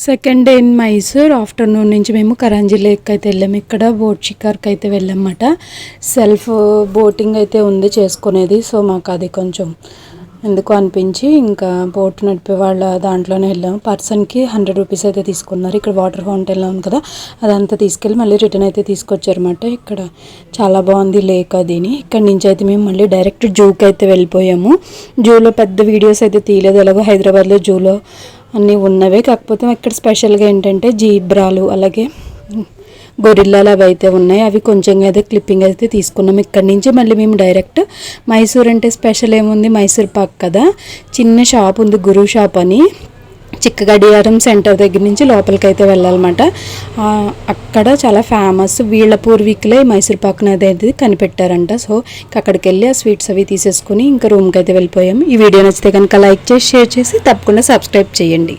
Second day in Mysore. Afternoon నుంచి మేము Karanj lake అయితే వెళ్ళాము. ఇక్కడ బోట్ షికార్కి అయితే వెళ్ళామన్నమాట. సెల్ఫ్ బోటింగ్ అయితే ఉంది చేసుకునేది. సో మాకు అది కొంచెం ఎందుకు అనిపించి ఇంకా బోట్ నడిపే వాళ్ళ దాంట్లోనే వెళ్ళాము. పర్సన్కి 100 రూపీస్ అయితే తీసుకున్నారు. ఇక్కడ వాటర్ ఫౌంటైన్ ఉంది కదా, అదంతా తీసుకెళ్ళి మళ్ళీ రిటర్న్ అయితే తీసుకొచ్చారన్నమాట. ఇక్కడ చాలా బాగుంది లేక్ అదిని. ఇక్కడ నుంచి అయితే మేము మళ్ళీ డైరెక్ట్ జూకి అయితే వెళ్ళిపోయాము. జూలో పెద్ద వీడియోస్ అయితే తీయలేదు, ఎలాగో హైదరాబాద్లో జూలో అన్నీ ఉన్నవే. కాకపోతే ఇక్కడ స్పెషల్గా ఏంటంటే జీబ్రాలు అలాగే గొరిల్లాలు అవి అయితే ఉన్నాయి. అవి కొంచెం అయితే క్లిప్పింగ్ అయితే తీసుకున్నాం. ఇక్కడి నుంచి మళ్ళీ మేము డైరెక్ట్ మైసూర్ అంటే స్పెషల్ ఏముంది, మైసూర్ పాక్ కదా, చిన్న షాప్ ఉంది గురు షాప్ అని, చిక్కగడియారం సెంటర్ దగ్గర నుంచి లోపలికి అయితే వెళ్ళాలన్నమాట. అక్కడ చాలా ఫేమస్, వీళ్ళ పూర్వీకులే మైసూర్ పాక్ని అనేది కనిపెట్టారంట. సో అక్కడికి వెళ్ళి ఆ స్వీట్స్ అవి తీసేసుకుని ఇంకా రూమ్కి అయితే వెళ్ళిపోయాము. ఈ వీడియో నచ్చితే కనుక లైక్ చేసి షేర్ చేసి తప్పకుండా సబ్స్క్రైబ్ చేయండి.